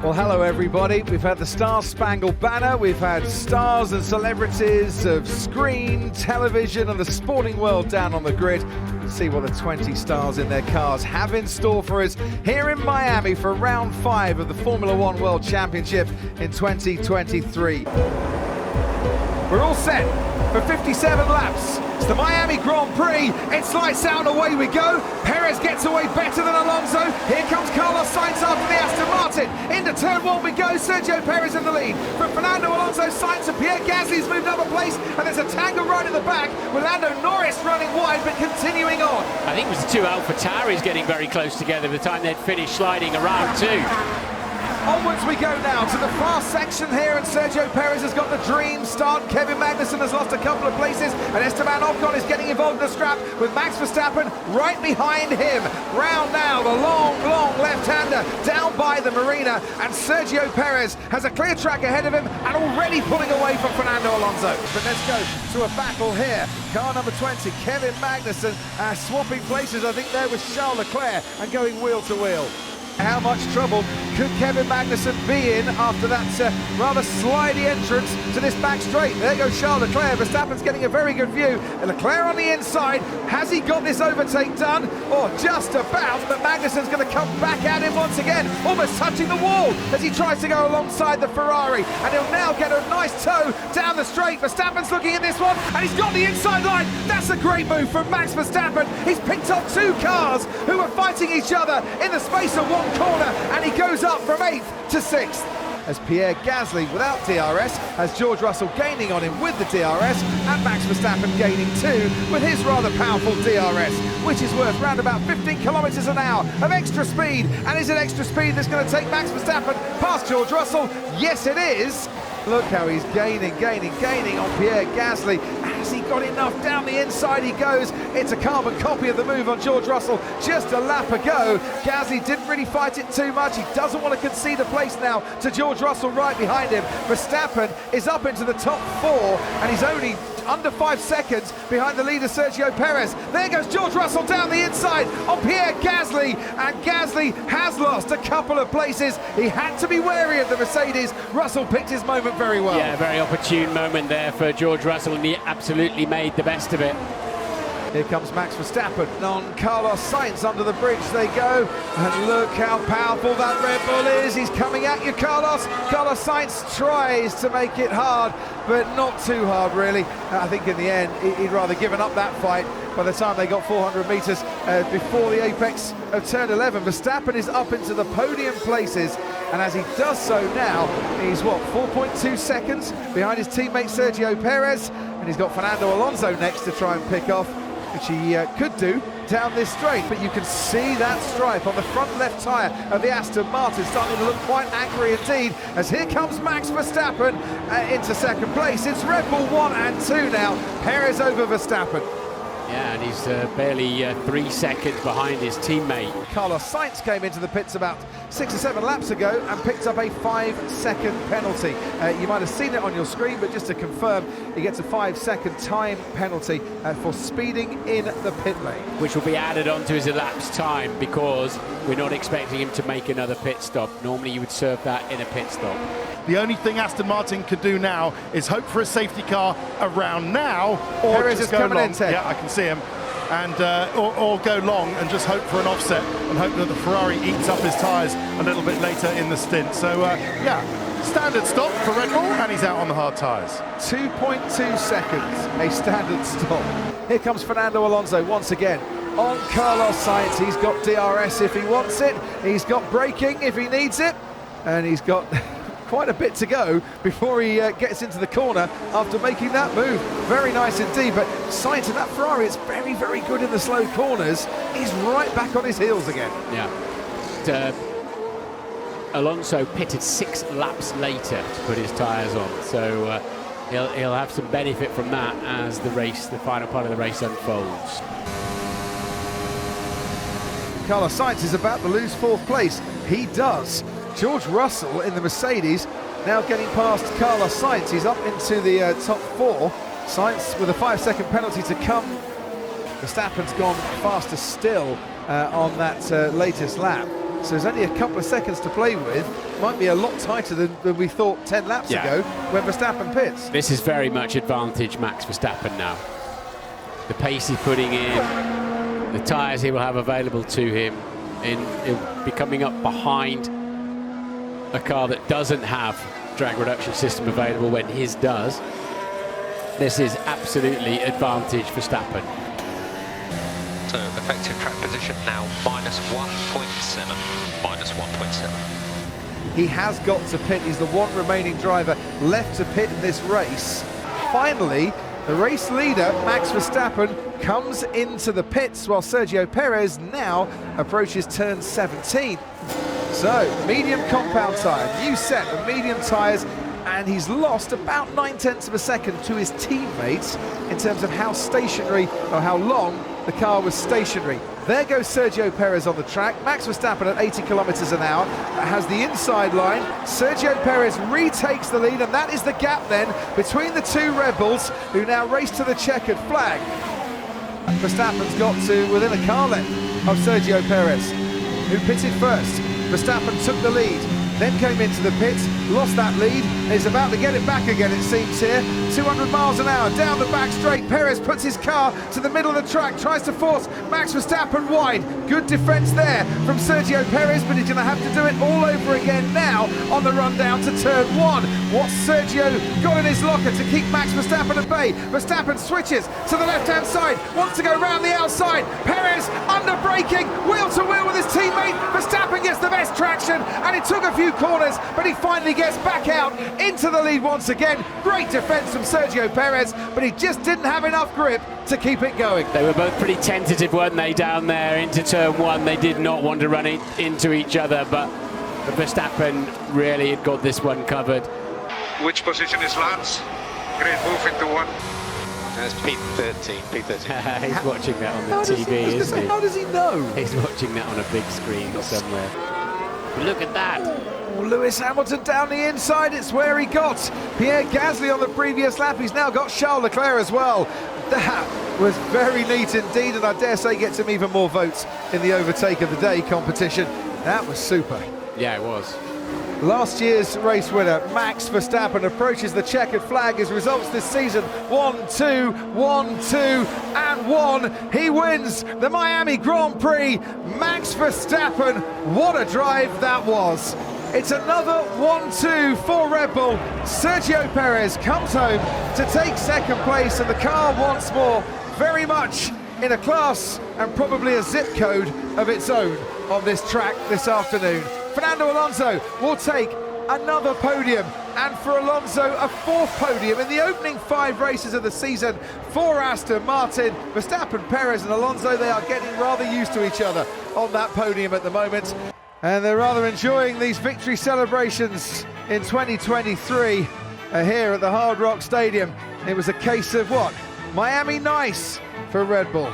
Well, hello everybody. We've had the Star-Spangled Banner, we've had stars and celebrities of screen, television and the sporting world down on the grid. See what the 20 stars in their cars have in store for us here in Miami for round 5 of the Formula One World Championship in 2023. We're all set for 57 laps. It's the Miami Grand Prix. It's lights out and away we go. Perez gets away better than Alonso. Here comes Carlos Sainz after the Aston Martin. Into turn 1 we go. Sergio Perez in the lead. From Fernando Alonso, Sainz and Pierre Gasly's moved up a place. And there's a tangle right in the back with Lando Norris running wide but continuing on. I think it was the two AlphaTauris getting very close together by the time they'd finished sliding around too. Onwards we go now to the fast section here, and Sergio Perez has got the dream start. Kevin Magnussen has lost a couple of places, and Esteban Ocon is getting involved in the scrap with Max Verstappen right behind him. Round now, the long left-hander down by the marina, and Sergio Perez has a clear track ahead of him and already pulling away from Fernando Alonso. But let's go to a battle here. Car number 20, Kevin Magnussen, swapping places, I think there with Charles Leclerc, and going wheel to wheel. How much trouble could Kevin Magnussen be in after that rather slidey entrance to this back straight? There goes Charles Leclerc. Verstappen's getting a very good view. And Leclerc on the inside. Has he got this overtake done? Or just about, but Magnussen's going to come back at him once again, almost touching the wall as he tries to go alongside the Ferrari. And he'll now get a nice toe down the straight. Verstappen's looking at this one, and he's got the inside line. That's a great move from Max Verstappen. He's picked up 2 cars who are fighting each other in the space of 1 corner, and he goes up from 8th to 6th. As Pierre Gasly without DRS, has George Russell gaining on him with the DRS, and Max Verstappen gaining too with his rather powerful DRS, which is worth round about 15 kilometres an hour of extra speed. And is it extra speed that's going to take Max Verstappen past George Russell? Yes, it is. Look how he's gaining on Pierre Gasly. Has he got enough? Down the inside he goes. It's a carbon copy of the move on George Russell just a lap ago. Gasly didn't really fight it too much. He doesn't want to concede a place now to George Russell right behind him. Verstappen is up into the top 4, and he's only under 5 seconds behind the leader Sergio Perez. There goes George Russell down the inside on Pierre Gasly, and Gasly has lost a couple of places. He had to be wary of the Mercedes. Russell picked his moment very well. Yeah, very opportune moment there for George Russell, and he absolutely made the best of it. Here comes Max Verstappen on Carlos Sainz. Under the bridge they go, and look how powerful that Red Bull is. He's coming at you, Carlos. Carlos Sainz tries to make it hard, but not too hard really. I think in the end he'd rather given up that fight by the time they got 400 metres before the apex of turn 11. Verstappen is up into the podium places, and as he does so now, he's 4.2 seconds behind his teammate Sergio Perez, and he's got Fernando Alonso next to try and pick off, which he could do down this straight. But you can see that stripe on the front left tyre of the Aston Martin starting to look quite angry indeed, as here comes Max Verstappen into second place. It's Red Bull 1 and 2 now. Perez over Verstappen. Yeah, and he's barely 3 seconds behind his teammate. Carlos Sainz came into the pits about 6 or 7 laps ago and picked up a 5-second penalty. You might have seen it on your screen, but just to confirm, he gets a 5-second time penalty for speeding in the pit lane. Which will be added onto his elapsed time, because we're not expecting him to make another pit stop. Normally you would serve that in a pit stop. The only thing Aston Martin could do now is hope for a safety car around now, or Perez just is go coming long. in, Ted. Yeah, I can see him. And or go long and just hope for an offset and hope that the Ferrari eats up his tyres a little bit later in the stint. So yeah, standard stop for Red Bull, and he's out on the hard tyres. 2.2 seconds, a standard stop. Here comes Fernando Alonso once again on Carlos Sainz. He's got DRS if he wants it, he's got braking if he needs it, and he's got quite a bit to go before he gets into the corner after making that move. Very nice indeed, but Sainz and that Ferrari, it's very, very good in the slow corners. He's right back on his heels again. Yeah. Alonso pitted 6 laps later to put his tyres on, so he'll have some benefit from that as the final part of the race unfolds. Carlos Sainz is about to lose 4th place. He does. George Russell in the Mercedes now getting past Carlos Sainz. He's up into the top 4. Sainz with a 5-second penalty to come. Verstappen's gone faster still on that latest lap. So there's only a couple of seconds to play with. Might be a lot tighter than we thought 10 laps ago when Verstappen pits. This is very much advantage Max Verstappen now. The pace he's putting in, the tyres he will have available to him, he'll be coming up behind a car that doesn't have drag reduction system available when his does. This is absolutely advantage Verstappen. So effective track position now minus 1.7. Minus 1.7. He has got to pit. He's the one remaining driver left to pit in this race. Finally, the race leader, Max Verstappen, comes into the pits while Sergio Perez now approaches turn 17. So, medium compound tyre, new set of medium tyres, and he's lost about 9/10 of a second to his teammates in terms of how stationary or how long the car was stationary. There goes Sergio Perez on the track. Max Verstappen at 80 kilometers an hour has the inside line. Sergio Perez retakes the lead, and that is the gap then between the two Red Bulls, who now race to the checkered flag. Verstappen's got to within a car length of Sergio Perez, who pitted first. Verstappen took the lead, then came into the pits, lost that lead, and is about to get it back again, it seems here. 200 miles an hour down the back straight. Perez puts his car to the middle of the track, tries to force Max Verstappen wide. Good defence there from Sergio Perez, but he's going to have to do it all over again now on the run down to turn 1. What's Sergio got in his locker to keep Max Verstappen at bay? Verstappen switches to the left-hand side, wants to go round the outside. Perez under braking, wheel to wheel with his teammate. Verstappen gets the best traction, and it took a few corners, but he finally gets back out into the lead once again. Great defence from Sergio Perez, but he just didn't have enough grip to keep it going. They were both pretty tentative, weren't they, down there into turn 1. They did not want to run into each other, but Verstappen really had got this one covered. Which position is Lance? Great move into one. That's P13. P13. He's watching that on the TV, isn't he? How does he know? He's watching that on a big screen somewhere. Look at that. Oh, Lewis Hamilton down the inside, it's where he got Pierre Gasly on the previous lap. He's now got Charles Leclerc as well. That was very neat indeed, and I dare say gets him even more votes in the overtake of the day competition. That was super. Yeah, it was. Last year's race winner, Max Verstappen, approaches the checkered flag. His results this season, 1-2, 1-2, and 1. He wins the Miami Grand Prix. Max Verstappen, what a drive that was. It's another 1-2 for Red Bull. Sergio Perez comes home to take second place, and the car once more very much in a class and probably a zip code of its own on this track this afternoon. Fernando Alonso will take another podium, and for Alonso, a 4th podium in the opening 5 races of the season for Aston Martin. Verstappen, Perez and Alonso, they are getting rather used to each other on that podium at the moment, and they're rather enjoying these victory celebrations in 2023 here at the Hard Rock Stadium. It was a case of what? Miami nice for Red Bull.